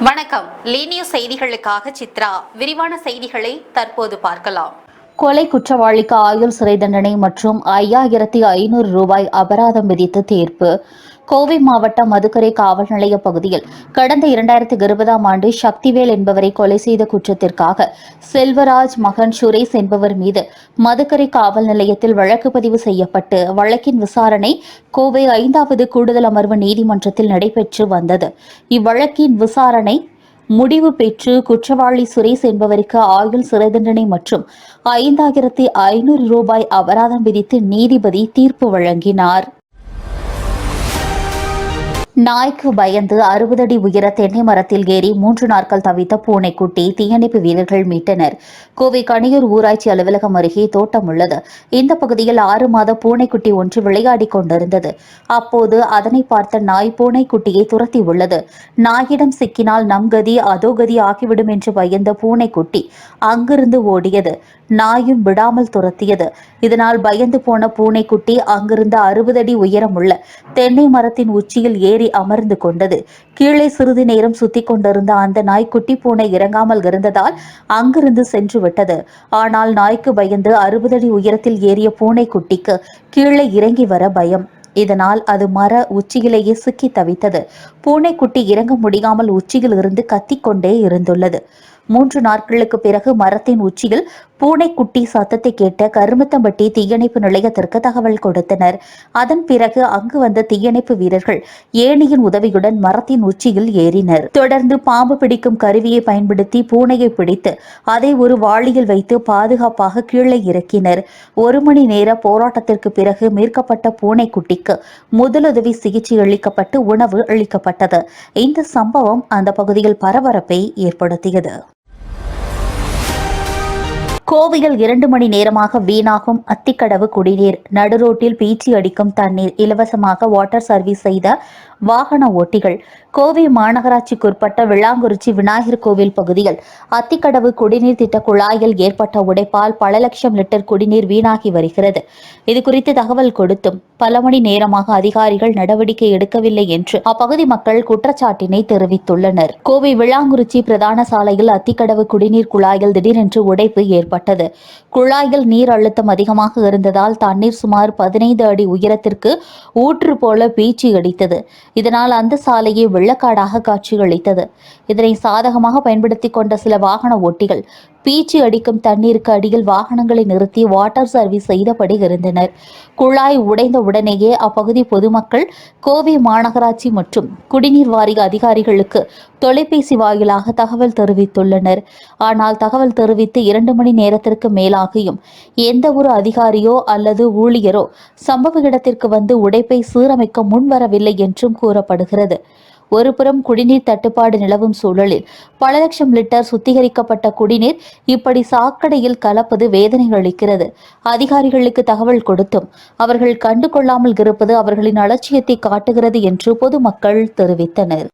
வணக்கம். லீ நியூஸ் செய்திகளுக்காக சித்ரா. விரிவான செய்திகளை தற்போது பார்க்கலாம். கொலை குற்றவாளிக்கு ஆயுள் சிறை தண்டனை மற்றும் 5500 ரூபாய் அபராதம் விதித்து தீர்ப்பு. கோவை மாவட்டம் மதுக்கரை காவல் நிலைய பகுதியில் கடந்த 2020ஆம் ஆண்டு சக்திவேல் என்பவரை கொலை செய்த குற்றத்திற்காக செல்வராஜ் மகன் சுரேஷ் என்பவர் மீது மதுக்கரை காவல் நிலையத்தில் வழக்கு பதிவு செய்யப்பட்டு வழக்கின் விசாரணை கோவை 5வது கூடுதல் அமர்வு நீதிமன்றத்தில் நடைபெற்று வந்தது. இவ்வழக்கின் விசாரணை முடிவு பெற்று குற்றவாளி சுரேஷ் என்பவருக்கு ஆயுள் சிறை தண்டனை மற்றும் 5500 ரூபாய் அபராதம் விதித்து நீதிபதி தீர்ப்பு வழங்கினார். நாய்க்கு பயந்து 60 அடி உயர தென்னை மரத்தில் ஏறி 3 நாட்கள் தவித்த பூனைக்குட்டி தீயணைப்பு வீரர்கள் மீட்டனர். கோவை கணியூர் ஊராட்சி அலுவலகம் அருகே தோட்டம் உள்ளது. இந்த பகுதியில் 6 மாத பூனைக்குட்டி ஒன்று விளையாடிக் கொண்டிருந்தது. அப்போது அதனை பார்த்த நாய் பூனைக்குட்டியை துரத்தி உள்ளது. நாயிடம் சிக்கினால் நம் கதி அதோ கதி ஆகிவிடும் என்று பயந்த பூனைக்குட்டி அங்கிருந்து ஓடியது. நாயும் விடாமல் துரத்தியது. இதனால் பயந்து போன பூனைக்குட்டி அங்கிருந்து 60 அடி உயரமுள்ள தென்னை மரத்தின் உச்சியில் ஏறி அமர்ந்து கொண்டது. கீழே சிறிது நேரம் சுத்திக் கொண்டிருந்த அந்த நாய் குட்டி பூனை இறங்காமல் இருந்ததால் அங்கிருந்து சென்று விட்டது. ஆனால் நாய்க்கு பயந்து 60 அடி உயரத்தில் ஏறிய பூனைக்குட்டிக்கு கீழே இறங்கி வர பயம். இதனால் அது மர உச்சியிலேயே சிக்கி தவித்தது. பூனைக்குட்டி இறங்க முடியாமல் உச்சியில் இருந்து கத்திக்கொண்டே இருந்துள்ளது. 3 நாட்களுக்கு பிறகு மரத்தின் உச்சியில் பூனைக்குட்டி சத்தத்தை கேட்ட கருமத்தம்பட்டி தீயணைப்பு நிலையத்திற்கு தகவல் கொடுத்தனர். அதன் பிறகு அங்கு வந்த தீயணைப்பு வீரர்கள் ஏணியின் உதவியுடன் மரத்தின் உச்சியில் ஏறினர். தொடர்ந்து பாம்பு பிடிக்கும் கருவியை பயன்படுத்தி பூனையை பிடித்து அதை ஒரு வாளியில் வைத்து பாதுகாப்பாக கீழே இறக்கினர். 1 மணி நேர போராட்டத்திற்கு பிறகு மீட்கப்பட்ட பூனைக்குட்டிக்கு முதலுதவி சிகிச்சை அளிக்கப்பட்டு உணவு அளிக்கப்பட்டது. இந்த சம்பவம் அந்த பகுதியில் பரபரப்பை ஏற்படுத்தியது. கோவையில் 2 மணி நேரமாக வீணாகும் அத்திக்கடவு குடிநீர். நடுரோட்டில் பீச்சி அடிக்கும் தண்ணீர். இலவசமாக வாட்டர் சர்வீஸ் செய்த வாகன ஓட்டிகள். கோவை மாநகராட்சிக்குட்பட்ட விளாங்குறிச்சி விநாயகர் கோவில் பகுதியில் அத்திக்கடவு குடிநீர் திட்ட குழாயில் ஏற்பட்ட உடைப்பால் பல லட்சம் லிட்டர் குடிநீர் வீணாகி வருகிறது. இதுகுறித்து தகவல் கொடுத்தும் பல மணி நேரமாக அதிகாரிகள் நடவடிக்கை எடுக்கவில்லை என்று அப்பகுதி மக்கள் குற்றச்சாட்டினை தெரிவித்துள்ளனர். கோவை விளாங்குறிச்சி பிரதான சாலையில் அத்திக்கடவு குடிநீர் குழாயில் திடீரென்று உடைப்பு ஏற்பட்டது. குழாயில் நீர் அழுத்தம் அதிகமாக இருந்ததால் தண்ணீர் சுமார் 15 அடி உயரத்திற்கு ஊற்று போல பீச்சி அடித்தது. இதனால் அந்த சாலையை வெள்ளக்காடாக காட்சியளித்தது. இதனை சாதகமாக பயன்படுத்திக் கொண்ட சில வாகன ஓட்டிகள் பீச்சி அடிக்கும் தண்ணீருக்கு அடியில் வாகனங்களை நிறுத்தி வாட்டர் சர்வீஸ் செய்தபடி இருந்தனர். குழாய் உடைந்த உடனேயே அப்பகுதி பொதுமக்கள் கோவை மாநகராட்சி மற்றும் குடிநீர் வாரிய அதிகாரிகளுக்கு தொலைபேசி வாயிலாக தகவல் தெரிவித்துள்ளனர். ஆனால் தகவல் தெரிவித்து 2 மணி நேரத்திற்கு மேலாகியும் எந்த ஒரு அதிகாரியோ அல்லது ஊழியரோ சம்பவ இடத்திற்கு வந்து உடைப்பை சீரமைக்க முன்வரவில்லை என்றும் கூறப்படுகிறது. ஒருபுறம் குடிநீர் தட்டுப்பாடு நிலவும் சூழலில் பல லட்சம் லிட்டர் சுத்திகரிக்கப்பட்ட குடிநீர் இப்படி சாக்கடையில் கலப்பது வேதனை அளிக்கிறது. அதிகாரிகளுக்கு தகவல் கொடுத்தும் அவர்கள் கண்டுகொள்ளாமல் இருப்பது அவர்களின் அலட்சியத்தை காட்டுகிறது என்று பொதுமக்கள் தெரிவித்தனர்.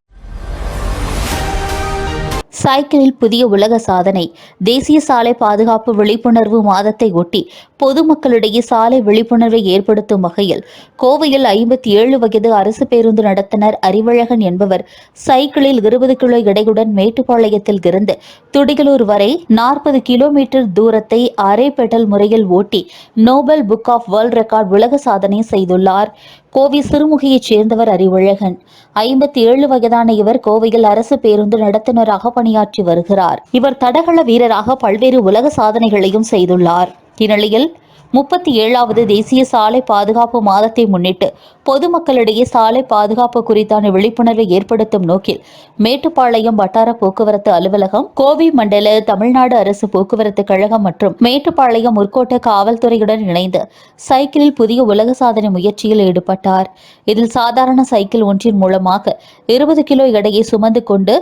சைக்கிளில் புதிய உலக சாதனை. தேசிய சாலை பாதுகாப்பு விழிப்புணர்வு மாதத்தை ஒட்டி பொதுமக்களிடையே சாலை விழிப்புணர்வை ஏற்படுத்தும் வகையில் கோவையில் 57 வயது அரசு பேருந்து நடத்துனர் அறிவழகன் என்பவர் சைக்கிளில் 20 கிலோ எடையுடன் மேட்டுப்பாளையத்தில் இருந்து துடிகலூர் வரை 40 கிலோமீட்டர் தூரத்தை அரை பெடல் முறையில் ஓட்டி Noble book of world record உலக சாதனை செய்துள்ளார். கோவை சிறுமுகையைச் சேர்ந்தவர் அறிவழகன். 57 வயதான இவர் கோவையில் அரசு பேருந்து நடத்துனராக பணியாற்றி வருகிறார். இவர் தடகள வீரராக பல்வேறு உலக சாதனைகளையும் செய்துள்ளார். இந்நிலையில் 37வது தேசிய சாலை பாதுகாப்பு மாதத்தை முன்னிட்டு பொதுமக்களிடையே சாலை பாதுகாப்பு குறித்தான விழிப்புணர்வை ஏற்படுத்தும் நோக்கில் மேட்டுப்பாளையம் வட்டார போக்குவரத்து அலுவலகம், கோவை மண்டல தமிழ்நாடு அரசு போக்குவரத்து கழகம் மற்றும் மேட்டுப்பாளையம் முற்கோட்ட காவல்துறையுடன் இணைந்து சைக்கிளில் புதிய உலக சாதனை முயற்சியில் ஈடுபட்டார். இதில் சாதாரண சைக்கிள் ஒன்றின் மூலமாக 20 கிலோ எடையை சுமந்து கொண்டு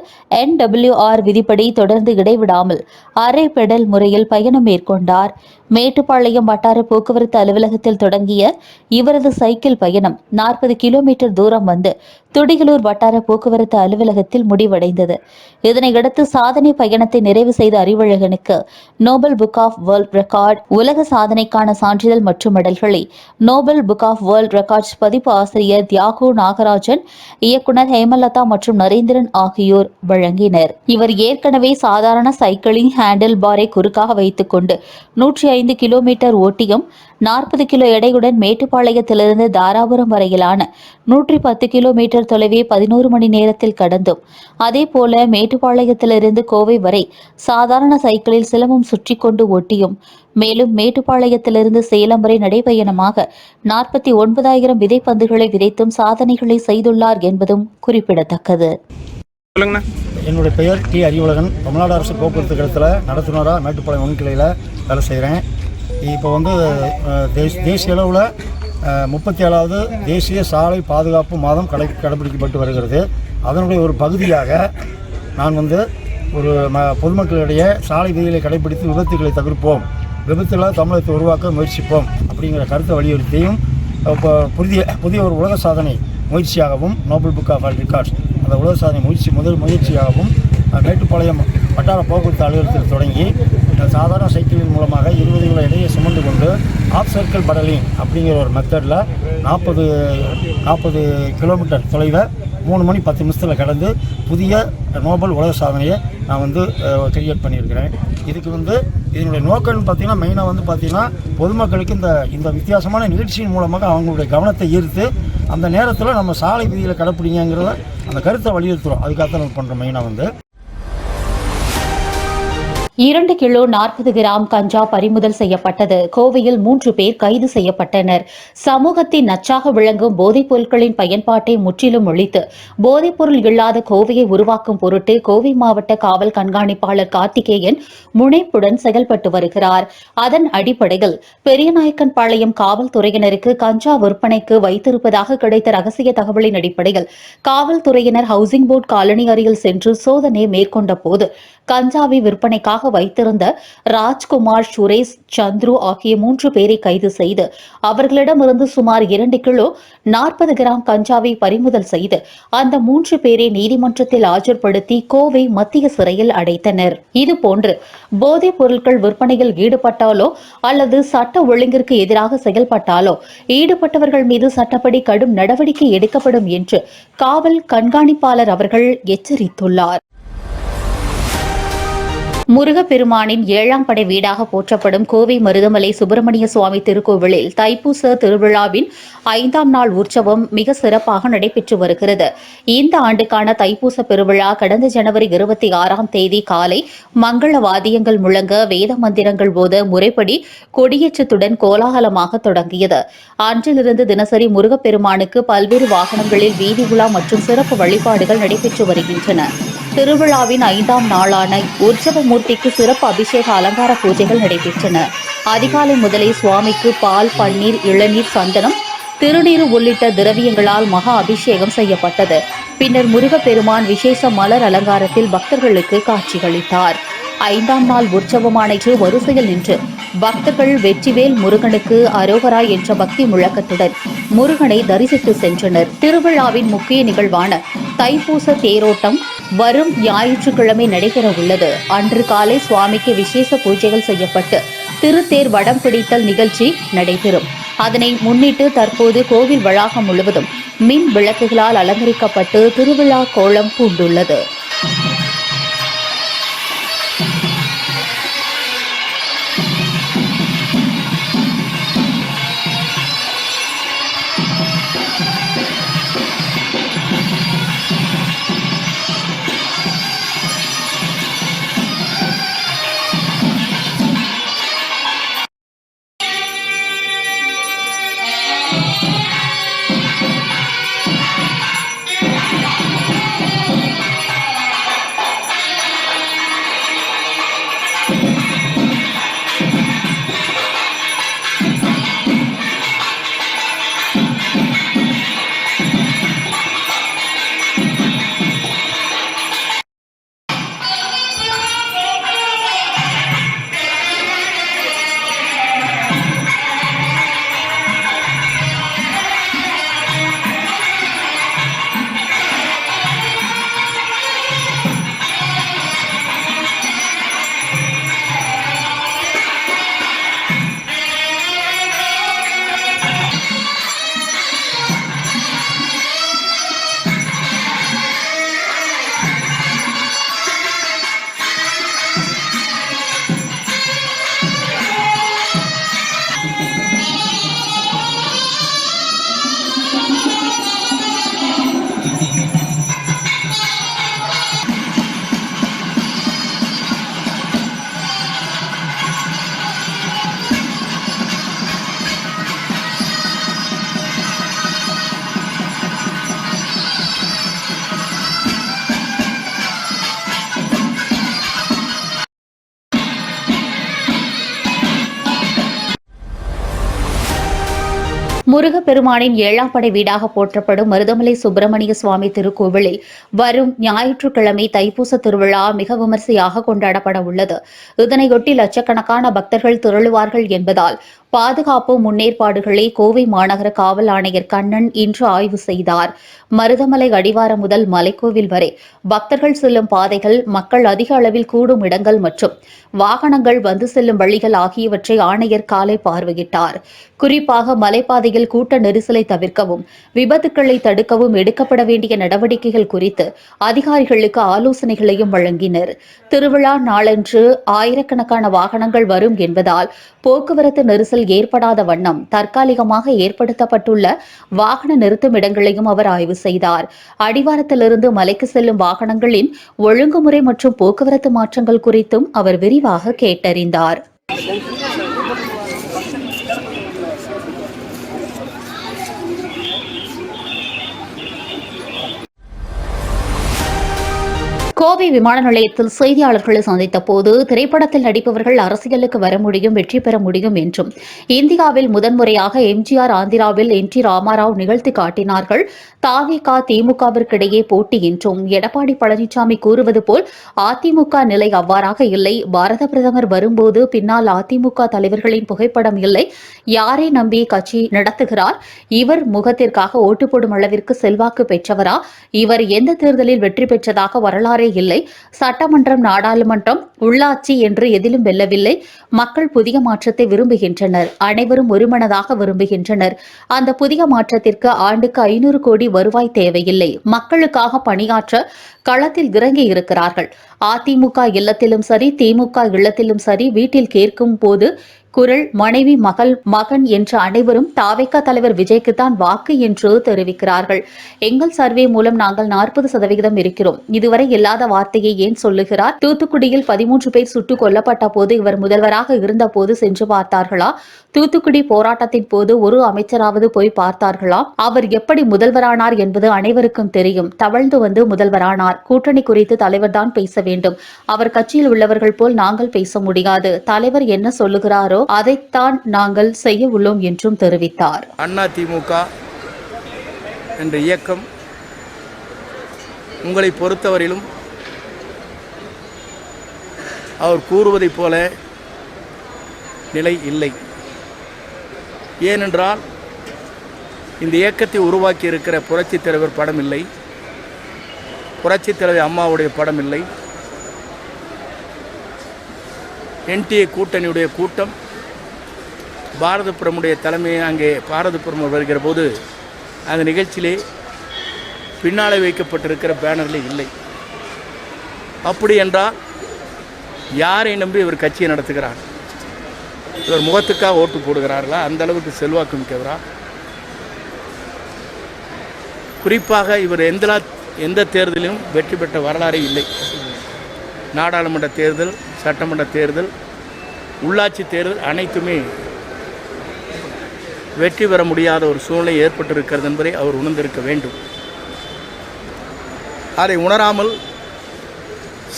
NWR விதிப்படி தொடர்ந்து இடைவிடாமல் அரை பெடல் முறையில் பயணம் மேற்கொண்டார். மேட்டுப்பாளையம் வட்டார போக்குவரத்து அலுவலகத்தில் தொடங்கிய இவரது சைக்கிள் பயணம் 40 கிலோமீட்டர் தூரம் வந்து துடியலூர் வட்டார போக்குவரத்து அலுவலகத்தில் முடிவடைந்தது. இதனையடுத்து சாதனை பயணத்தை நிறைவு செய்த அறிவழகனுக்கு Nobel book of world record, உலக சாதனைக்கான சான்றிதழ் மற்றும் மெடல்களை Nobel book of world records பதிப்பு ஆசிரியர் தியாகு நாகராஜன், இயக்குநர் ஹேமலதா மற்றும் நரேந்திரன் ஆகியோர் வழங்கினர். இவர் ஏற்கனவே சாதாரண சைக்கிளிங் ஹேண்டில் பாரை குறுக்காக வைத்துக் கொண்டு 105 கிலோமீட்டர் ஓட்டியும் 40 கிலோ எடையுடன் மேட்டுப்பாளையத்திலிருந்து தாராபுரம் வரையிலான 110 கிலோமீட்டர் தொலைவை 11 மணி நேரத்தில் கடந்தும், அதேபோல மேட்டுப்பாளையத்திலிருந்து கோவை வரை சாதாரண சைக்கிளில் சிலம்பம் சுற்றி கொண்டு ஓட்டியும், மேலும் மேட்டுப்பாளையத்திலிருந்து சேலம் வரை நடைபயணமாக 49,000 விதைப்பந்துகளை விதைத்தும் சாதனைகளை செய்துள்ளார் என்பதும் குறிப்பிடத்தக்கது. என்னுடைய பெயர் டி. அறிவழகன். தமிழ்நாடு அரசு போக்குவரத்து கழகத்தில் நடத்துனராக மேட்டுப்பாளையம் ஒன்கிளையில் வேலை செய்கிறேன். இப்போ தேசிய அளவில் 37வது தேசிய சாலை பாதுகாப்பு மாதம் கடைபிடிக்கப்பட்டு வருகிறது. அதனுடைய ஒரு பகுதியாக நான் ஒரு பொதுமக்களிடையே சாலை விதிகளை கடைபிடித்து விபத்துகளை தவிர்ப்போம், விபத்தில் தமிழகத்தை உருவாக்க முயற்சிப்போம் அப்படிங்கிற கருத்தை வலியுறுத்தியும் இப்போ புதிய ஒரு உலக சாதனை முயற்சியாகவும் Nobel book of world records அந்த உலக சாதனை முதல் முயற்சியாகவும் மேட்டுப்பாளையம் வட்டார போக்குவரத்து அலுவலகத்தில் தொடங்கி சாதாரண சைக்கிளின் மூலமாக 20 கிலோ எடையை சுமந்து கொண்டு ஆஃப் சர்க்கிள் படலிங் அப்படிங்கிற ஒரு மெத்தடில் 40 கிலோமீட்டர் தொலைவை 3 மணி 10 நிமிஷத்தில் கடந்து புதிய நோபல் உலக சாதனையை நான் கிரியேட் பண்ணியிருக்கிறேன். இதுக்கு இதனுடைய நோக்கம்னு பார்த்தீங்கன்னா மெயினாக பொதுமக்களுக்கு இந்த வித்தியாசமான நிகழ்ச்சியின் மூலமாக அவங்களுடைய கவனத்தை ஈர்த்து அந்த நேரத்தில் நம்ம சாலை விதிகளை கடைப்பிடிங்கிறத அந்த கருத்தை வலியுறுத்துகிறோம். அதுக்காக நம்ம பண்ணுறோம். மெயினாக 2 கிலோ 40 கிராம் கஞ்சா பறிமுதல் செய்யப்பட்டது. கோவையில் 3 பேர் கைது செய்யப்பட்டனர். சமூகத்தின் நச்சாக விளங்கும் போதைப் பொருட்களின் பயன்பாட்டை முற்றிலும் ஒழித்து போதைப்பொருள் இல்லாத கோவையை உருவாக்கும் பொருட்டு கோவை மாவட்ட காவல் கண்காணிப்பாளர் கார்த்திகேயன் முனைப்புடன் செயல்பட்டு வருகிறார். அதன் அடிப்படையில் பெரியநாயக்கன்பாளையம் காவல்துறையினருக்கு கஞ்சா விற்பனைக்கு வைத்திருப்பதாக கிடைத்த ரகசிய தகவலின் அடிப்படையில் காவல்துறையினர் ஹவுசிங் போர்டு காலனி அருகில் சென்று சோதனை மேற்கொண்ட போது கஞ்சாவை விற்பனைக்காக வைத்திருந்த ராஜ்குமார், சுரேஷ், சந்துரு ஆகிய 3 பேரை கைது செய்து அவர்களிடமிருந்து சுமார் 2 கிலோ 40 கிராம் கஞ்சாவை பறிமுதல் செய்து அந்த 3 பேரை நீதிமன்றத்தில் ஆஜர்படுத்தி கோவை மத்திய சிறையில் அடைத்தனர். இதுபோன்று போதைப் பொருட்கள் விற்பனையில் ஈடுபட்டாலோ அல்லது சட்ட ஒழுங்கிற்கு எதிராக செயல்பட்டாலோ ஈடுபட்டவர்கள் மீது சட்டப்படி கடும் நடவடிக்கை எடுக்கப்படும் என்று காவல் கண்காணிப்பாளர் அவர்கள் எச்சரித்துள்ளார். முருகப்பெருமானின் 7ஆம் படை வீடாக போற்றப்படும் கோவை மருதமலை சுப்பிரமணிய சுவாமி திருக்கோவிலில் தைப்பூச திருவிழாவின் 5ஆம் நாள் உற்சவம் மிக சிறப்பாக நடைபெற்று வருகிறது. இந்த ஆண்டுக்கான தைப்பூச பெருவிழா கடந்த ஜனவரி 26ஆம் தேதி காலை மங்கள வாத்தியங்கள் முழங்க, வேத மந்திரங்கள் போத முறைப்படி கொடியேற்றத்துடன் கோலாகலமாக தொடங்கியது. அன்றிலிருந்து தினசரி முருகப்பெருமானுக்கு பல்வேறு வாகனங்களில் வீதி உலா மற்றும் சிறப்பு வழிபாடுகள் நடைபெற்று வருகின்றன. திருவிழாவின் 5ஆம் நாளான உற்சவ மூர்த்திக்கு சிறப்பு அபிஷேக அலங்கார பூஜைகள் நடைபெற்றன. அதிகாலை முதலே சுவாமிக்கு பால், பன்னீர், இளநீர், சந்தனம், திருநீறு உள்ளிட்ட திரவியங்களால் மகா அபிஷேகம் செய்யப்பட்டது. பின்னர் முருகப்பெருமான் விசேஷ மலர் அலங்காரத்தில் பக்தர்களுக்கு காட்சியளித்தார். 5ஆம் நாள் உற்சவமான வரிசையில் நின்று பக்தர்கள் வெற்றிவேல் முருகனுக்கு அரோகரா என்ற பக்தி முழக்கத்துடன் முருகனை தரிசித்து சென்றனர். திருவிழாவின் முக்கிய நிகழ்வான தைப்பூச தேரோட்டம் வரும் ஞாயிற்றுக்கிழமை நடைபெற உள்ளது. அன்று காலை சுவாமிக்கு விசேஷ பூஜைகள் செய்யப்பட்டு திருத்தேர் வடம் பிடித்தல் நிகழ்ச்சி நடைபெறும். அதனை முன்னிட்டு தற்போது கோவில் வளாகம் முழுவதும் மின் விளக்குகளால் அலங்கரிக்கப்பட்டு திருவிழா கோலம் பூண்டுள்ளது. முருகப்பெருமானின் 7ஆம் படை வீடாக போற்றப்படும் மருதமலை சுப்பிரமணிய சுவாமி திருக்கோவிலில் வரும் ஞாயிற்றுக்கிழமை தைப்பூச திருவிழா மிக விமரிசையாக கொண்டாடப்பட உள்ளது. இதனையொட்டி லட்சக்கணக்கான பக்தர்கள் திரளுவார்கள் என்பதால் பாதுகாப்பு முன்னேற்பாடுகளை கோவை மாநகர காவல் ஆணையர் கண்ணன் இன்று ஆய்வு செய்தார். மருதமலை அடிவாரம் முதல் மலைக்கோவில் வரை பக்தர்கள் செல்லும் பாதைகள், மக்கள் அதிக அளவில் கூடும் இடங்கள் மற்றும் வாகனங்கள் வந்து செல்லும் வழிகள் ஆகியவற்றை ஆணையர் காலை பார்வையிட்டார். குறிப்பாக மலைப்பாதையில் கூட்ட நெரிசலை தவிர்க்கவும், விபத்துக்களை தடுக்கவும் எடுக்கப்பட வேண்டிய நடவடிக்கைகள் குறித்து அதிகாரிகளுக்கு ஆலோசனைகளையும் வழங்கினர். திருவிழா நாளன்று ஆயிரக்கணக்கான வாகனங்கள் வரும் என்பதால் போக்குவரத்து நெரிசல் ஏற்படாத வண்ணம் தற்காலிகமாக ஏற்படுத்தப்பட்டுள்ள வாகன நிறுத்தும் இடங்களையும் அவர் ஆய்வு செய்தார். அடிவாரத்திலிருந்து மலைக்கு செல்லும் வாகனங்களின் ஒழுங்குமுறை மற்றும் போக்குவரத்து மாற்றங்கள் குறித்தும் அவர் விரிவாக கேட்டறிந்தார். கோவை விமான நிலையத்தில் செய்தியாளர்களை சந்தித்த போது திரைப்படத்தில் நடிப்பவர்கள் அரசியலுக்கு வர முடியும், வெற்றி பெற முடியும் என்றும், இந்தியாவில் முதன்முறையாக எம்ஜிஆர் ஆந்திராவில் என் டி ராமாராவ் நிகழ்த்தி காட்டினார்கள். தாவேகா திமுகவிற்கிடையே போட்டி என்றும் எடப்பாடி பழனிசாமி கூறுவது போல் அதிமுக நிலை அவ்வாறாக இல்லை. பாரத பிரதமர் வரும்போது பின்னால் அதிமுக தலைவர்களின் புகைப்படம் இல்லை. யாரை நம்பி கட்சி நடத்துகிறார்? இவர் முகத்திற்காக ஓட்டு போடும் அளவிற்கு செல்வாக்கு பெற்றவரா? இவர் எந்த தேர்தலில் வெற்றி பெற்றதாக வரலாறே இல்லை. சட்டமன்றம், நாடாளுமன்றம், உள்ளாட்சி என்று எதிலும் வெல்லவில்லை. மக்கள் புதிய மாற்றத்தை விரும்புகின்றனர். அனைவரும் ஒருமனதாக விரும்புகின்றனர். அந்த புதிய மாற்றத்திற்கு ஆண்டுக்கு 500 கோடி வருவாய் தேவையில்லை. மக்களுக்காக பணியாற்ற களத்தில் இறங்கி இருக்கிறார்கள். அதிமுக இல்லத்திலும் சரி, திமுக இல்லத்திலும் சரி, வீட்டில் கேட்கும் போது குரல் மனைவி, மகள், மகன் என்று அனைவரும் தாவேகா தலைவர் விஜய்க்குத்தான் வாக்கு என்று தெரிவிக்கிறார்கள். எங்கள் சர்வே மூலம் நாங்கள் 40% இருக்கிறோம். இதுவரை இல்லாத வார்த்தையை ஏன் சொல்லுகிறார்? தூத்துக்குடியில் 13 பேர் சுட்டுக் கொல்லப்பட்ட போது இவர் முதல்வராக இருந்த போது சென்று பார்த்தார்களா? தூத்துக்குடி போராட்டத்தின் போது ஒரு அமைச்சராவது போய் பார்த்தார்களா? அவர் எப்படி முதல்வரானார் என்பது அனைவருக்கும் தெரியும். தவழ்ந்து வந்து முதல்வரானார். கூட்டணி குறித்து தலைவர்தான் பேச வேண்டும். அவர் கட்சியில் உள்ளவர்கள் போல் நாங்கள் பேச முடியாது. தலைவர் என்ன சொல்லுகிறாரோ அதைத்தான் நாங்கள் செய்ய உள்ளோம் என்றும் தெரிவித்தார். அதிமுக என்ற இயக்கம் உங்களை பொறுத்தவரையிலும் அவர் கூறுவதைப் போல நிலை இல்லை. ஏனென்றால் இந்த இயக்கத்தை உருவாக்கி இருக்கிற புரட்சித் தலைவர் படம் இல்லை, புரட்சித் தலைவர் அம்மாவுடைய படம் இல்லை, என்டிஏ கூட்டணியுடைய கூட்டம் பாரதபுரமுடைய தலைமையை அங்கே பாரதபுரம் வருகிற போது அந்த நிகழ்ச்சியிலே பின்னாலே வைக்கப்பட்டிருக்கிற பேனரில் இல்லை. அப்படி என்றால் யாரை நம்பி இவர் கட்சியை நடத்துகிறார்? இவர் முகத்துக்காக ஓட்டு போடுகிறார்களா? அந்த அளவுக்கு செல்வாக்கு மிக்கவரா? குறிப்பாக இவர் எந்த தேர்தலிலும் வெற்றி பெற்ற வரலாறே இல்லை. நாடாளுமன்ற தேர்தல், சட்டமன்ற தேர்தல், உள்ளாட்சி தேர்தல் அனைத்துமே வெற்றி பெற முடியாத ஒரு சூழ்நிலை ஏற்பட்டிருக்கிறது என்பதை அவர் உணர்ந்திருக்க வேண்டும். அதை உணராமல்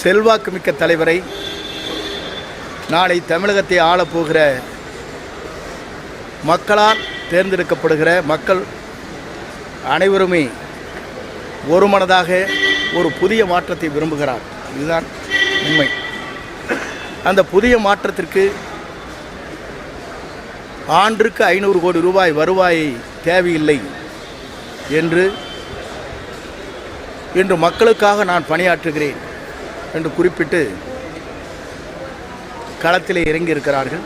செல்வாக்குமிக்க தலைவரை, நாளை தமிழகத்தை ஆளப்போகிற மக்களால் தேர்ந்தெடுக்கப்படுகிற மக்கள் அனைவருமே ஒருமனதாக ஒரு புதிய மாற்றத்தை விரும்புகிறார். இதுதான் உண்மை. அந்த புதிய மாற்றத்திற்கு ஆண்டுக்கு 500 கோடி ரூபாய் வருவாயை தேவையில்லை என்று இன்று மக்களுக்காக நான் பணியாற்றுகிறேன் என்று குறிப்பிட்டு களத்திலே இறங்கியிருக்கிறார்கள்.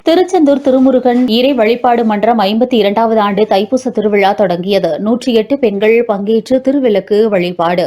திருச்செந்தூர் திருமுருகன் இறை வழிபாடு மன்றம் 52வது ஆண்டு தைப்பூச திருவிழா தொடங்கியது. 108 பெண்கள் பங்கேற்று திருவிளக்கு வழிபாடு.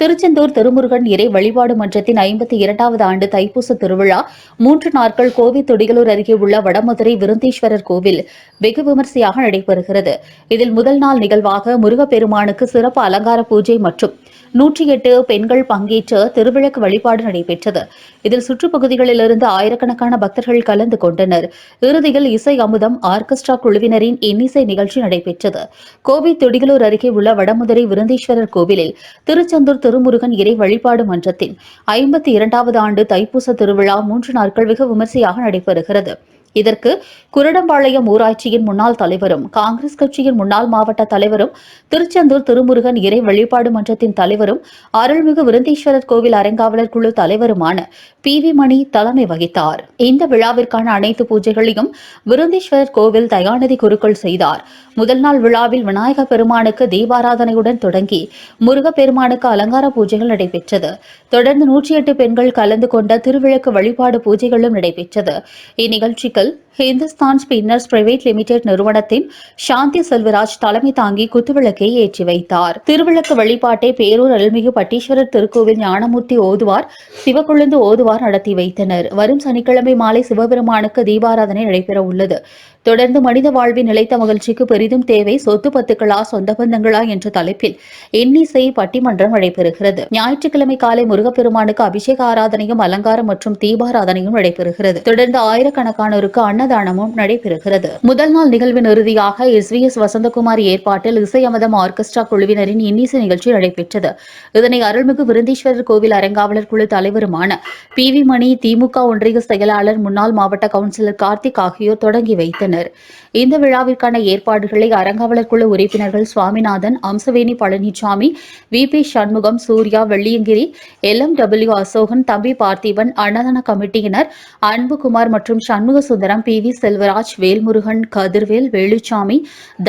திருச்செந்தூர் திருமுருகன் இறை வழிபாடு மன்றத்தின் 52வது ஆண்டு தைப்பூச திருவிழா 3 நாட்கள் கோவை தொடிகளூர் அருகே உள்ள வடமதுரை விருந்தீஸ்வரர் கோவில் வெகு விமரிசையாக நடைபெறுகிறது. இதில் முதல் நாள் நிகழ்வாக முருகப்பெருமானுக்கு சிறப்பு அலங்கார பூஜை மற்றும் 108 பெண்கள் பங்கேற்ற திருவிளக்கு வழிபாடு நடைபெற்றது. இதில் சுற்றுப்பகுதிகளிலிருந்து ஆயிரக்கணக்கான பக்தர்கள் கலந்து கொண்டனர். இறுதியில் இசை அமுதம் ஆர்கெஸ்ட்ரா குழுவினரின் இன்னிசை நிகழ்ச்சி நடைபெற்றது. கோவை தொடிகளூர் அருகே உள்ள வடமதுரை விருந்தீஸ்வரர் கோவிலில் திருச்செந்தூர் திருமுருகன் இறை வழிபாடு மன்றத்தின் 52வது ஆண்டு தைப்பூச திருவிழா 3 நாட்கள் வெகு விமரிசையாக நடைபெறுகிறது. இதற்கு குருடம்பாளையம் ஊராட்சியின் முன்னாள் தலைவரும் காங்கிரஸ் கட்சியின் முன்னாள் மாவட்ட தலைவரும் திருச்செந்தூர் திருமுருகன் இறை வழிபாடு மன்றத்தின் தலைவரும் அருள்மிகு விருந்தீஸ்வரர் கோவில் அறங்காவலர் குழு தலைவருமான PV மணி தலைமை வகித்தார். இந்த விழாவிற்கான அனைத்து பூஜைகளையும் விருந்தீஸ்வரர் கோவில் தயாநிதி குருக்கள் செய்தார். முதல் நாள் விழாவில் விநாயக பெருமானுக்கு தீபாராதனையுடன் தொடங்கி முருகப்பெருமானுக்கு அலங்கார பூஜைகள் நடைபெற்றது. தொடர்ந்து 108 பெண்கள் கலந்து கொண்ட திருவிளக்கு வழிபாடு பூஜைகளும் நடைபெற்றது. இந்நிகழ்ச்சிகள் ஹிந்துஸ்தான் ஸ்பின்னர்ஸ் பிரைவேட் லிமிடெட் நிறுவனத்தின் சாந்தி செல்வராஜ் தலைமை தாங்கி குத்துவிளக்கை ஏற்றி வைத்தார். திருவிளக்கு வழிபாட்டை பேரூர் அருள்மிகு பட்டீஸ்வரர் திருக்கோவில் ஞானமூர்த்தி ஓதுவார், சிவக்கொழுந்து ஓதுவார் நடத்தி வைத்தனர். வரும் சனிக்கிழமை மாலை சிவபெருமானுக்கு தீபாராதனை நடைபெற உள்ளது. தொடர்ந்து மனித வாழ்வின் நிலைத்த மகிழ்ச்சிக்கு பெரிதும் தேவை சொத்து பத்துக்களா சொந்த பந்தங்களா என்ற தலைப்பில் இன்னிசை பட்டிமன்றம் நடைபெறுகிறது. ஞாயிற்றுக்கிழமை காலை முருகப்பெருமானுக்கு அபிஷேக ஆராதனையும் அலங்காரம் மற்றும் தீபாராதனையும் நடைபெறுகிறது. தொடர்ந்து ஆயிரக்கணக்கானோருக்கு அன்னதானமும் நடைபெறுகிறது. முதல் நாள் நிகழ்வின் இறுதியாக SVS வசந்தகுமார் ஏற்பாட்டில் இசை அமதம் ஆர்கெஸ்ட்ரா குழுவினரின் இன்னிசை நிகழ்ச்சி நடைபெற்றது. இதனை அருள்மிகு விருந்தீஸ்வரர் கோவில் அறங்காவலர் குழு தலைவருமான PV மணி, திமுக ஒன்றிய செயலாளர், முன்னாள் மாவட்ட கவுன்சிலர் கார்த்திக் ஆகியோர் தொடங்கி வைத்தனர். இந்த விழாவிற்கான ஏற்பாடுகளை அறங்காவலர் குழு உறுப்பினர்கள் சுவாமிநாதன், அம்சவேணி பழனிசாமி, VP சண்முகம், சூர்யா, வெள்ளியங்கிரி, LMW அசோகன், தம்பி பார்த்திபன், அன்னதான கமிட்டியினர் அன்புகுமார் மற்றும் சண்முக சுந்தரம், PV செல்வராஜ், வேல்முருகன், கதிர்வேல், வேலுச்சாமி,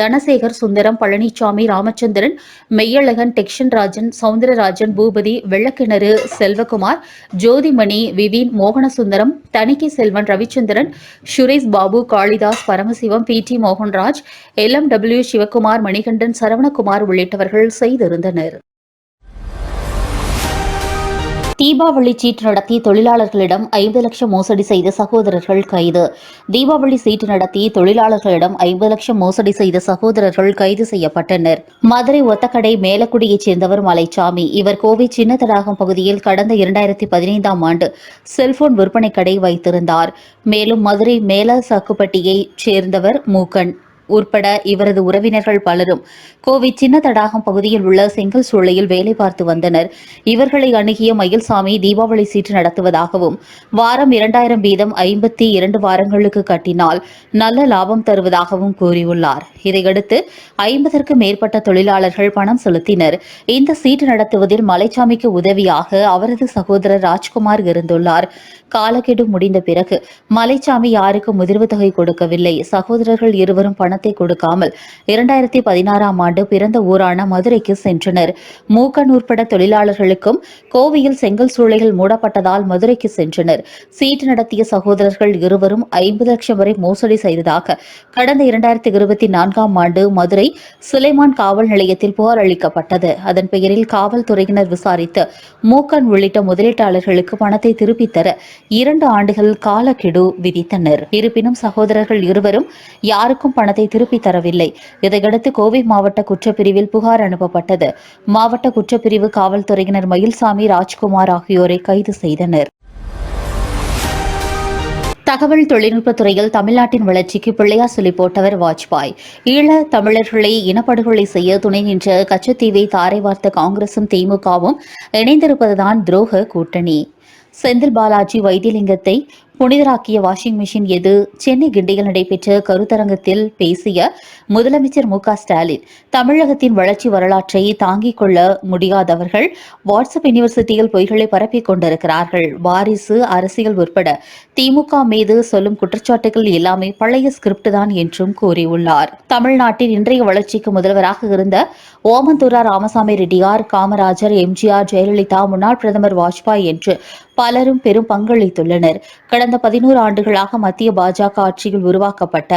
தனசேகர், சுந்தரம், பழனிசாமி, ராமச்சந்திரன், மெய்யழகன், டெக்ஷன் ராஜன், சவுந்தரராஜன், பூபதி, வெள்ளக்கிணறு, செல்வகுமார், ஜோதிமணி, விவின், மோகனசுந்தரம், தணிக்கை செல்வன், ரவிச்சந்திரன், சுரேஷ் பாபு, காளிதாஸ், பரமசிவம், PT மோகன்ராஜ், LMW சிவகுமார், மணிகண்டன், சரவணகுமார் உள்ளிட்டவர்கள் செய்திருந்தனர். தீபாவளி சீட்டு நடத்தி தொழிலாளர்களிடம் 5 லட்சம் மோசடி செய்த சகோதரர்கள் கைது. தீபாவளி சீட்டு நடத்தி தொழிலாளர்களிடம் 5 லட்சம் மோசடி செய்த சகோதரர்கள் கைது செய்யப்பட்டனர். மதுரை ஒத்தக்கடை மேலக்குடியைச் சேர்ந்தவர் மலைச்சாமி. இவர் கோவை சின்ன தடாகம் பகுதியில் கடந்த 2015ஆம் ஆண்டு செல்போன் விற்பனை கடை வைத்திருந்தார். மேலும் மதுரை மேல சாக்குப்பட்டியைச் சேர்ந்தவர் மூக்கன் உட்பட இவரது உறவினர்கள் பலரும் கோவை சின்ன தடாகம் பகுதியில் உள்ள செங்கல் சூளையில் வேலை பார்த்து வந்தனர். இவர்களை அணுகிய மயில்சாமி தீபாவளி சீட்டு நடத்துவதாகவும் வாரம் 2000 வீதம் 52 வாரங்களுக்கு கட்டினால் நல்ல லாபம் தருவதாகவும் கூறியுள்ளார். இதையடுத்து 50க்கும் மேற்பட்ட தொழிலாளர்கள் பணம் செலுத்தினர். இந்த சீட்டு நடத்துவதில் மலைச்சாமிக்கு உதவியாக அவரது சகோதரர் ராஜ்குமார் இருந்துள்ளார். காலக்கெடு முடிந்த பிறகு மலைச்சாமி யாருக்கும் முதிர்வு தொகை கொடுக்கவில்லை. சகோதரர்கள் இருவரும் பணத்தை கொடுக்காமல் 2016ஆம் ஆண்டு பிறந்த ஊரான மதுரைக்கு சென்றனர். மூக்கன் உட்பட தொழிலாளர்களுக்கும் கோவையில் செங்கல் சூளைகள் மூடப்பட்டதால் மதுரைக்கு சென்றனர். சீட்டு நடத்திய சகோதரர்கள் இருவரும் 50 லட்சம் வரை மோசடி செய்ததாக கடந்த 2024ஆம் ஆண்டு மதுரை சுலைமான் காவல் நிலையத்தில் புகார் அளிக்கப்பட்டது. அதன் பெயரில் காவல்துறையினர் விசாரித்து மூக்கன் உள்ளிட்ட முதலீட்டாளர்களுக்கு பணத்தை திருப்பித் தர 2 ஆண்டுகள் காலக்கெடு விதித்தனர். இருப்பினும் சகோதரர்கள் இருவரும் யாருக்கும் பணத்தை திருப்பி தரவில்லை. இதையடுத்து கோவை மாவட்ட குற்றப்பிரிவில் புகார் அனுப்பப்பட்டது. மாவட்ட குற்றப்பிரிவு காவல்துறையினர் மயில்சாமி, ராஜ்குமார் ஆகியோரை கைது செய்தனர். தகவல் தொழில்நுட்பத்துறையில் தமிழ்நாட்டின் வளர்ச்சிக்கு பிள்ளையார் சொல்லி போட்டவர் வாஜ்பாய். ஈழ தமிழர்களை இனப்படுகொலை செய்ய துணை நின்ற கச்சத்தீவை தாரை வார்த்த காங்கிரசும் திமுகவும் இணைந்திருப்பதுதான் துரோக கூட்டணி. செந்தில் பாலாஜி வைத்தியலிங்கத்தை புனிதராக்கிய வாஷிங் மிஷின் எது? சென்னை கிண்டியில் நடைபெற்ற கருத்தரங்கத்தில் பேசிய முதலமைச்சர் ஸ்டாலின், தமிழகத்தின் வளர்ச்சி வரலாற்றை தாங்கிக் கொள்ள முடியாதவர்கள் வாட்ஸ்அப் யூனிவர்சிட்டியில் பொய்களை பரப்பிக் கொண்டிருக்கிறார்கள். வாரிசு அரசியல் உட்பட திமுக மீது சொல்லும் குற்றச்சாட்டுகள் எல்லாமே பழைய ஸ்கிரிப்ட் தான் என்றும் கூறியுள்ளார். தமிழ்நாட்டின் இன்றைய வளர்ச்சிக்கு முதல்வராக இருந்த ஓமந்தூரா ராமசாமி ரெட்டியார், காமராஜர், எம்ஜிஆர், ஜெயலலிதா, முன்னாள் பிரதமர் வாஜ்பாய் என்று பலரும் பெரும் பங்களித்துள்ளனர். கடந்த 11 ஆண்டுகளாக மத்திய பாஜக ஆட்சியில் உருவாக்கப்பட்ட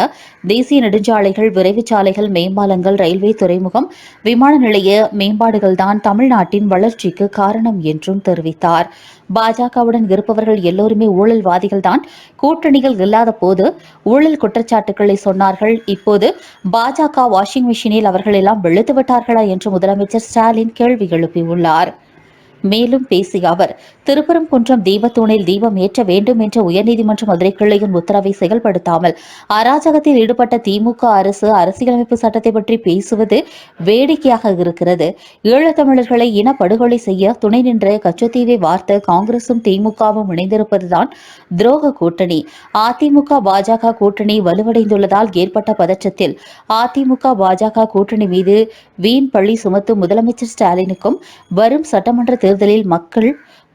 தேசிய நெடுஞ்சாலைகள், விரைவுச் சாலைகள், மேம்பாலங்கள், ரயில்வே, துறைமுகம், விமான நிலைய மேம்பாடுகள்தான் தமிழ்நாட்டின் வளர்ச்சிக்கு காரணம் என்றும் தெரிவித்தார். பாஜகவுடன் இருப்பவர்கள் எல்லோருமே ஊழல்வாதிகள்தான். கூட்டணிகள் இல்லாத போது ஊழல் குற்றச்சாட்டுகளை சொன்னார்கள். இப்போது பாஜக வாஷிங் மிஷினில் அவர்கள் எல்லாம் வெளுத்து விட்டார்களா என்று முதலமைச்சர் ஸ்டாலின் கேள்வி எழுப்பியுள்ளார். மேலும் பேசிய அவர், திருப்பரங்குன்றம் தீபத்தூணில் தீபம் ஏற்ற வேண்டும் என்ற உயர்நீதிமன்ற மதுரை கிளையின் உத்தரவை செயல்படுத்தாமல் அராஜகத்தில் ஈடுபட்ட திமுக அரசு அரசியலமைப்பு சட்டத்தை பற்றி பேசுவது வேடிக்கையாக இருக்கிறது. ஈழத்தமிழர்களை இனப்படுகொலை செய்ய துணை நின்ற கச்சத்தீவை வார்த்த காங்கிரசும் திமுகவும் இணைந்திருப்பதுதான் துரோக கூட்டணி. அதிமுக பாஜக கூட்டணி வலுவடைந்துள்ளதால் ஏற்பட்ட பதற்றத்தில் அதிமுக பாஜக கூட்டணி மீது வீண் பழி சுமத்தும் முதலமைச்சர் ஸ்டாலினுக்கும் வரும் சட்டமன்ற தேர்தலில் மக்கள்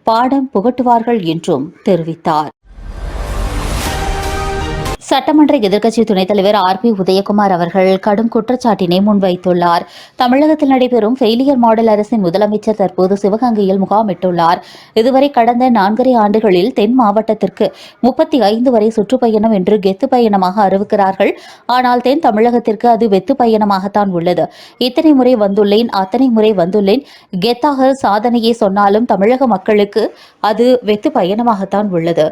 பாடம் புகட்டுவார்கள் என்றும் தெரிவித்தார். சட்டமன்ற எதிர்க்கட்சி துணைத் தலைவர் RP உதயகுமார் அவர்கள் கடும் குற்றச்சாட்டினை முன்வைத்துள்ளார். தமிழகத்தில் நடைபெறும் ஃபெயிலியர் மாடல் அரசின் முதலமைச்சர் தற்போது சிவகங்கையில் முகாமிட்டுள்ளார். இதுவரை கடந்த 4.5 ஆண்டுகளில் தென் மாவட்டத்திற்கு 35 வரை சுற்றுப்பயணம் என்று கெத்து பயணமாக அறிவிக்கிறார்கள். ஆனால் தென் தமிழகத்திற்கு அது வெத்து பயணமாகத்தான் உள்ளது. இத்தனை முறை வந்துள்ளேன், அத்தனை முறை வந்துள்ளேன், கெத்தாக சாதனையை சொன்னாலும் தமிழக மக்களுக்கு அது வெத்து பயணமாகத்தான் உள்ளது.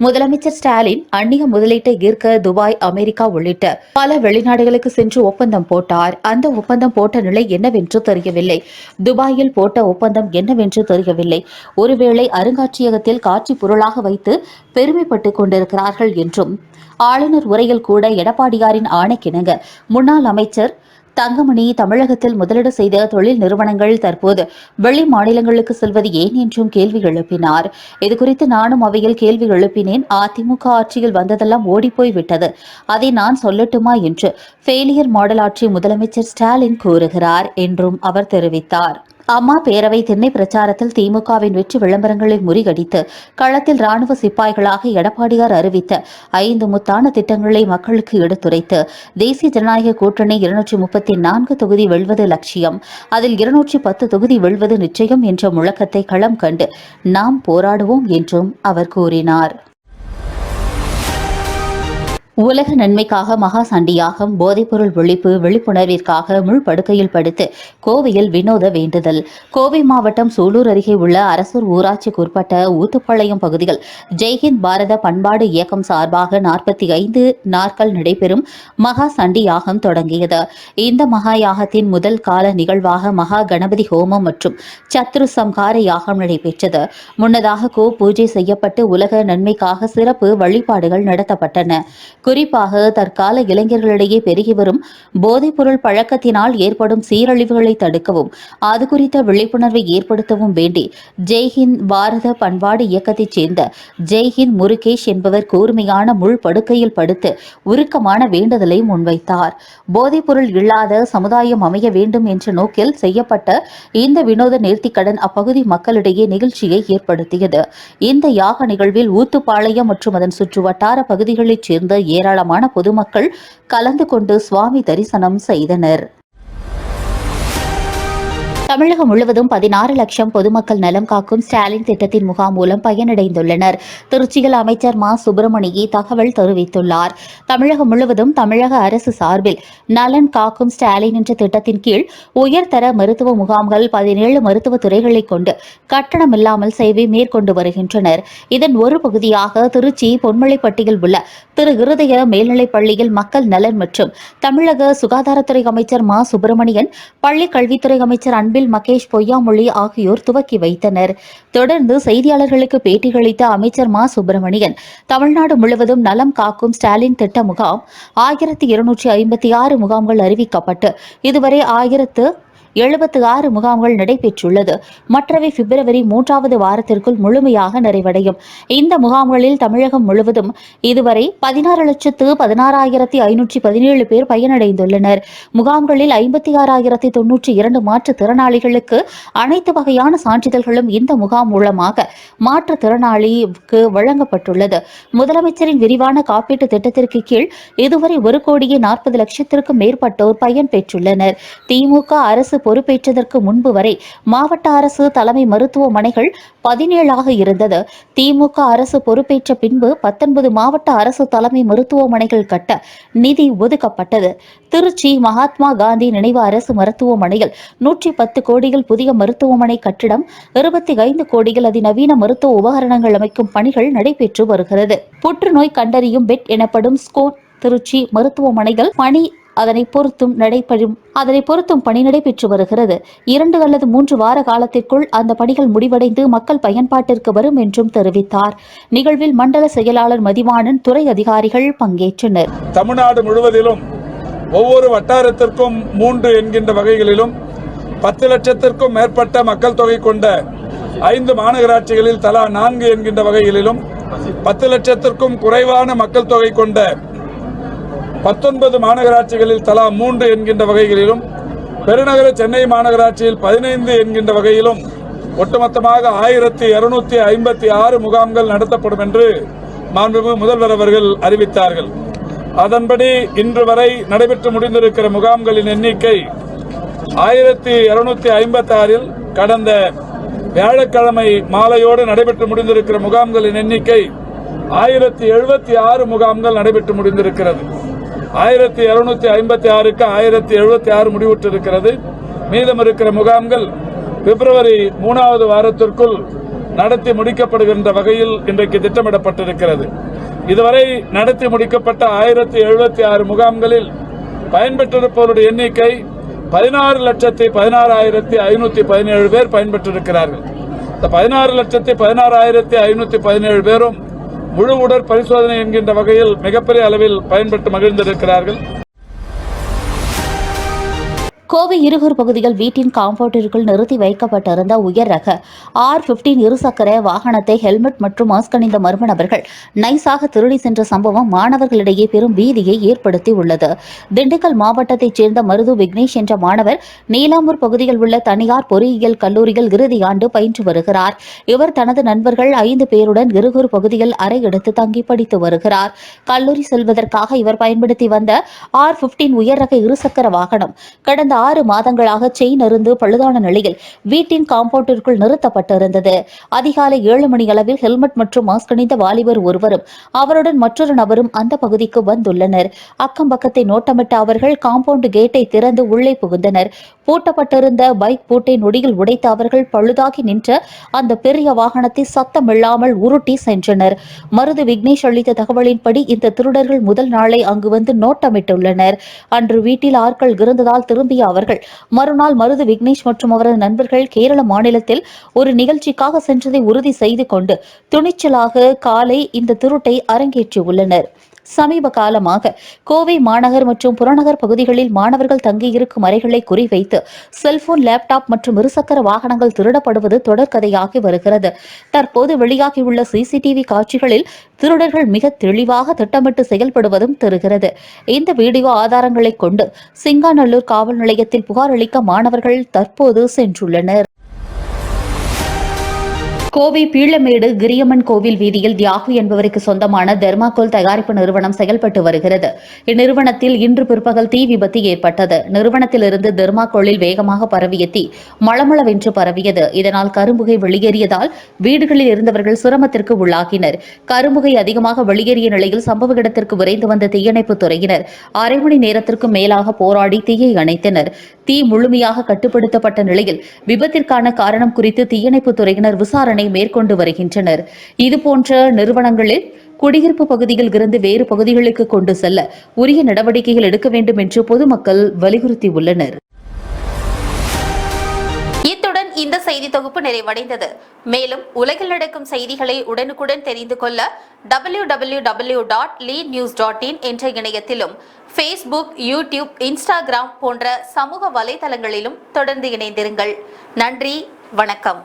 முதலமைச்சர் ஸ்டாலின் அந்நிய முதலீட்டை ஈர்க்க துபாய், அமெரிக்கா உள்ளிட்ட பல வெளிநாடுகளுக்கு சென்று ஒப்பந்தம் போட்டார். அந்த ஒப்பந்தம் போட்ட நிலை என்னவென்று தெரியவில்லை. துபாயில் போட்ட ஒப்பந்தம் என்னவென்று தெரியவில்லை. ஒருவேளை அருங்காட்சியகத்தில் காட்சி பொருளாக வைத்து பெருமைப்பட்டுக் கொண்டிருக்கிறார்கள் என்றும் ஆளுநர் உரையில் கூட எடப்பாடியாரின் ஆணைக்கிணங்க முன்னாள் அமைச்சர் தங்கமணி தமிழகத்தில் முதலீடு செய்த தொழில் நிறுவனங்கள் தற்போது வெளி மாநிலங்களுக்கு செல்வது ஏன் என்றும் கேள்வி எழுப்பினார். இதுகுறித்து நானும் அவையில் கேள்வி எழுப்பினேன். அதிமுக ஆட்சியில் வந்ததெல்லாம் ஓடிப்போய் விட்டது, அதை நான் சொல்லட்டுமா என்று ஃபெயிலியர் மாடல் ஆட்சி முதலமைச்சர் ஸ்டாலின் கூறுகிறார் என்றும் அவர் தெரிவித்தார். அம்மா பேரவை திண்ணை பிரச்சாரத்தில் திமுகவின் வெற்றி விளம்பரங்களை முறியடித்து களத்தில் ராணுவ சிப்பாய்களாக எடப்பாடியார் அறிவித்த 5 முத்தான திட்டங்களை மக்களுக்கு எடுத்துரைத்து தேசிய ஜனநாயக கூட்டணி 234 தொகுதி வெல்வது லட்சியம், அதில் 210 தொகுதி வெல்வது நிச்சயம் என்ற முழக்கத்தை களம் கண்டு நாம் போராடுவோம் என்றும் அவர் கூறினார். உலக நன்மைக்காக மகா சண்டியாகம், போதைப்பொருள் ஒழிப்பு விழிப்புணர்விற்காக முள்படுக்கையில் படுத்து கோவையில் வினோத வேண்டுதல். கோவை மாவட்டம் சூலூர் அருகே உள்ள அரசூர் ஊராட்சிக்குட்பட்ட ஊத்துப்பாளையம் பகுதியில் ஜெய்ஹிந்த் பாரத பண்பாடு இயக்கம் சார்பாக 45 நாட்கள் நடைபெறும் மகா சண்டி யாகம் தொடங்கியது. இந்த மகா யாகத்தின் முதல் கால நிகழ்வாக மகா கணபதி ஹோமம் மற்றும் சத்ரு சம்ஹார யாகம் நடைபெற்றது. முன்னதாக பூஜை செய்யப்பட்டு உலக நன்மைக்காக சிறப்பு வழிபாடுகள் நடத்தப்பட்டன. குறிப்பாக தற்கால இளைஞர்களிடையே பெருகி வரும் போதைப்பொருள் பழக்கத்தினால் ஏற்படும் சீரழிவுகளை தடுக்கவும் அது குறித்த விழிப்புணர்வை ஏற்படுத்தவும் வேண்டி ஜெய்ஹிந்த் பாரத பண்பாடு இயக்கத்தைச் சேர்ந்த ஜெய்ஹிந்த் முருகேஷ் என்பவர் கூர்மையான முள் படுக்கையில் படுத்து உருக்கமான வேண்டுதலை முன்வைத்தார். போதைப்பொருள் இல்லாத சமுதாயம் அமைய வேண்டும் என்ற நோக்கில் செய்யப்பட்ட இந்த வினோத நேர்த்திக்கடன் அப்பகுதி மக்களிடையே நிகழ்ச்சியை ஏற்படுத்தியது. இந்த யாக நிகழ்வில் ஊத்துப்பாளையம் மற்றும் அதன் சுற்று வட்டார பகுதிகளைச் சேர்ந்த ஏராளமான பொதுமக்கள் கலந்து கொண்டு சுவாமி தரிசனம் செய்தனர். தமிழகம் முழுவதும் 16 லட்சம் பொதுமக்கள் நலம் காக்கும் ஸ்டாலின் திட்டத்தின் முகாம் மூலம் பயனடைந்துள்ளனர். திருச்சியில் அமைச்சர் மா சுப்பிரமணியே தகவல் தெரிவித்துள்ளார். தமிழகம் முழுவதும் தமிழக அரசு சார்பில் நலன் காக்கும் ஸ்டாலின் என்ற திட்டத்தின் கீழ் உயர்தர மருத்துவ முகாம்கள் 17 மருத்துவ துறைகளை கொண்டு கட்டணமில்லாமல் சேவை மேற்கொண்டு வருகின்றனர். இதன் ஒரு பகுதியாக திருச்சி பொன்மலைப்பட்டியில் உள்ள திரு இருதய மேல்நிலைப் பள்ளியில் மக்கள் நலன் மற்றும் தமிழக சுகாதாரத்துறை அமைச்சர் மா சுப்பிரமணியன், பள்ளி கல்வித்துறை அமைச்சர் அன்பில் மகேஷ் பொய்யாமொழி ஆகியோர் துவக்கி வைத்தனர். தொடர்ந்து செய்தியாளர்களுக்கு பேட்டியளித்த அமைச்சர் மா சுப்பிரமணியன், தமிழ்நாடு முழுவதும் நலம் காக்கும் ஸ்டாலின் திட்ட முகாம் 1256 முகாம்கள் அறிவிக்கப்பட்டு இதுவரை 1076 முகாம்கள் நடைபெற்றுள்ளது. மற்றவை பிப்ரவரி 3வது வாரத்திற்குள் முழுமையாக நிறைவடையும். இந்த முகாம்களில் தமிழகம் முழுவதும் இதுவரை 16,16,517 பேர் பயனடைந்துள்ளனர். முகாம்களில் 56,092 மாற்றுத்திறனாளிகளுக்கு அனைத்து வகையான சான்றிதழ்களும் இந்த முகாம் மூலமாக மாற்றுத்திறனாளிக்கு வழங்கப்பட்டுள்ளது. முதலமைச்சரின் விரிவான காப்பீட்டு திட்டத்திற்கு கீழ் இதுவரை 1,40,00,000 மேற்பட்டோர் பயன்பெற்றுள்ளனர். திமுக அரசு பொறுப்பேற்றதற்கு முன்பு வரை மாவட்ட அரசு தலைமை மருத்துவமனைகள் 17 இருந்தது. திமுக அரசு பொறுப்பேற்ற பின்பு 19 மாவட்ட அரசு தலைமை மருத்துவமனைகள் கட்ட நிதி ஒதுக்கப்பட்டது. திருச்சி மகாத்மா காந்தி நினைவு அரசு மருத்துவமனையில் 110 கோடியில் புதிய மருத்துவமனை கட்டிடம், 25 கோடியில் அதிநவீன மருத்துவ உபகரணங்கள் அமைக்கும் பணிகள் நடைபெற்று வருகிறது. புற்றுநோய் கண்டறியும் பெட் எனப்படும் ஸ்கோட் திருச்சி மருத்துவமனைகள் பணி அதனை பொருத்தும் பணி நடைபெற்று வருகிறது. 2 அல்லது 3 வார காலத்திற்குள் அந்த பணிகள் முடிவடைந்து மக்கள் பயன்பாட்டிற்கு வரும் என்றும் தெரிவித்தார். நிகழ்வில் மண்டல செயலாளர் மதிவாணன், துறை அதிகாரிகள் பங்கேற்றனர். தமிழ்நாடு முழுவதிலும் ஒவ்வொரு வட்டாரத்திற்கும் 3 என்கின்ற வகைகளிலும் 10 லட்சத்திற்கும் மேற்பட்ட மக்கள் தொகை கொண்ட 5 மாநகராட்சிகளில் தலா 4 என்கின்ற வகைகளிலும் 10 லட்சத்திற்கும் குறைவான மக்கள் தொகை கொண்ட 19 மாநகராட்சிகளில் தலா 3 என்கின்ற வகைகளிலும் பெருநகர சென்னை மாநகராட்சியில் 15 என்கின்ற வகையிலும் ஒட்டுமொத்தமாக 1256 முகாம்கள் நடத்தப்படும் என்று மாண்புமிகு முதல்வர் அவர்கள் அறிவித்தார்கள். அதன்படி இன்று வரை நடைபெற்று முடிந்திருக்கிற முகாம்களின் எண்ணிக்கை 1256. கடந்த வியாழக்கிழமை மாலையோடு நடைபெற்று முடிந்திருக்கிற முகாம்களின் எண்ணிக்கை 1076 முகாம்கள் நடைபெற்று முடிந்திருக்கிறது. 1256க்கு 1076 முடிவுற்றிருக்கிறது. மீதம் இருக்கிற முகாம்கள் பிப்ரவரி 3வது வாரத்திற்குள் நடத்தி முடிக்கப்படுகின்ற வகையில் இன்றைக்கு திட்டமிடப்பட்டிருக்கிறது. இதுவரை நடத்தி முடிக்கப்பட்ட 1076 முகாம்களில் பயன்பெற்றிருப்பவருடைய எண்ணிக்கை 16,16,517 பேர் பயன்பெற்றிருக்கிறார்கள். இந்த 16,16,517 பேரும் முழு உடற் பரிசோதனை என்கின்ற வகையில் மிகப்பெரிய அளவில் பயன்பெற்று மகிழ்ந்திருக்கிறார்கள். கோவை இருகூர் பகுதியில் வீட்டின் காம்பவுண்டிற்குள் நிறுத்தி வைக்கப்பட்டிருந்த உயர் ரக R15 இருசக்கர வாகனத்தை ஹெல்மெட் மற்றும் மாஸ்க் அணிந்த மர்ம நபர்கள் நைசாக திருடி சென்ற சம்பவம் மாணவர்களிடையே பெரும் பீதியை ஏற்படுத்தியுள்ளது. திண்டுக்கல் மாவட்டத்தைச் சேர்ந்த மருது விக்னேஷ் என்ற மாணவர் நீலாம்பூர் பகுதியில் உள்ள தனியார் பொறியியல் கல்லூரியில் இறுதி ஆண்டு பயின்று வருகிறார். இவர் தனது நண்பர்கள் 5 பேருடன் இருகூர் பகுதியில் அறை எடுத்து தங்கி படித்து வருகிறார். கல்லூரி செல்வதற்காக இவர் பயன்படுத்தி வந்த R15 உயர் ரக இருசக்கர வாகனம் கடந்த 6 மாதங்களாக செயின் அருந்து பழுதான நிலையில் வீட்டின் காம்பவுண்டிற்குள் நிறுத்தப்பட்டிருந்தது. அதிகாலை 7 மணி அளவில் ஹெல்மெட் மற்றும் மாஸ்க் அணிந்த வாலிபர் ஒருவரும் அவருடன் மற்றொரு நபரும் அந்த பகுதிக்கு வந்துள்ளனர். அக்கம் பக்கத்தை நோட்டமிட்ட அவர்கள் காம்பவுண்ட் கேட்டை திறந்து உள்ளே புகுந்தனர். பூட்டப்பட்டிருந்த பைக் பூட்டை நொடியில் உடைத்த அவர்கள் பழுதாகி நின்ற அந்த பெரிய வாகனத்தை சத்தமில்லாமல் உருட்டி சென்றனர். மருது விக்னேஷ் அளித்த தகவலின்படி இந்த திருடர்கள் முதல் நாளை அங்கு வந்து நோட்டமிட்டுள்ளனர். அன்று வீட்டில் ஆட்கள் இருந்ததால் திரும்பிய அவர்கள் மறுநாள் மருது விக்னேஷ் மற்றும் அவரது நண்பர்கள் கேரள மாநிலத்தில் ஒரு நிகழ்ச்சிக்காக சென்றதை உறுதி செய்து கொண்டு துணிச்சலாக காலை இந்த திருட்டை அரங்கேற்றியுள்ளனர். சமீப காலமாக கோவை மாநகர் மற்றும் புறநகர் பகுதிகளில் மாணவர்கள் தங்கியிருக்கும் அறைகளை குறிவைத்து செல்போன், லேப்டாப் மற்றும் இருசக்கர வாகனங்கள் திருடப்படுவது தொடர்கதையாகி வருகிறது. தற்போது வெளியாகியுள்ள சிசிடிவி காட்சிகளில் திருடர்கள் மிக தெளிவாக திட்டமிட்டு செயல்படுவதும் தெரிகிறது. இந்த வீடியோ ஆதாரங்களை கொண்டு சிங்காநல்லூர் காவல் நிலையத்தில் புகார் அளிக்க மாணவர்கள் தற்போது சென்றுள்ளனர். கோவை பீளமேடு கிரியம்மன் கோவில் வீதியில் தியாகு என்பவருக்கு சொந்தமான தெர்மாகோல் தயாரிப்பு நிறுவனம் செயல்பட்டு வருகிறது. இந்நிறுவனத்தில் இன்று பிற்பகல் தீ விபத்து ஏற்பட்டது. நிறுவனத்திலிருந்து தெர்மாகோலில் வேகமாக பரவிய தீ மளமளவென்று பரவியது. இதனால் கரும்புகை வெளியேறியதால் வீடுகளில் இருந்தவர்கள் சிரமத்திற்கு உள்ளாகினர். கரும்புகை அதிகமாக வெளியேறிய நிலையில் சம்பவ இடத்திற்கு விரைந்து வந்த தீயணைப்புத் துறையினர் 1/2 மணி நேரத்திற்கும் மேலாக போராடி தீயை அணைத்தனர். தீ முழுமையாக கட்டுப்படுத்தப்பட்ட நிலையில் விபத்திற்கான காரணம் குறித்து தீயணைப்புத் துறையினர் விசாரணை மேற்கொண்டு வருகின்றனர். இதுபோன்ற நிறுவனங்களில் குடியிருப்பு பகுதியில் இருந்து வேறு பகுதிகளுக்கு கொண்டு செல்ல உரிய நடவடிக்கைகள் எடுக்க வேண்டும் என்று பொதுமக்கள் வலியுறுத்தியுள்ளனர். இத்துடன் இந்த செய்தி தொகுப்பு நிறைவடைந்தது. மேலும் உலகில் நடக்கும் செய்திகளை உடனுக்குடன் தெரிந்து கொள்ள www.leadnews.in என்ற இணையத்திலும் Facebook, YouTube, Instagram போன்ற சமூக வலைதளங்களிலும் தொடர்ந்து இணைந்திருங்கள். நன்றி, வணக்கம்.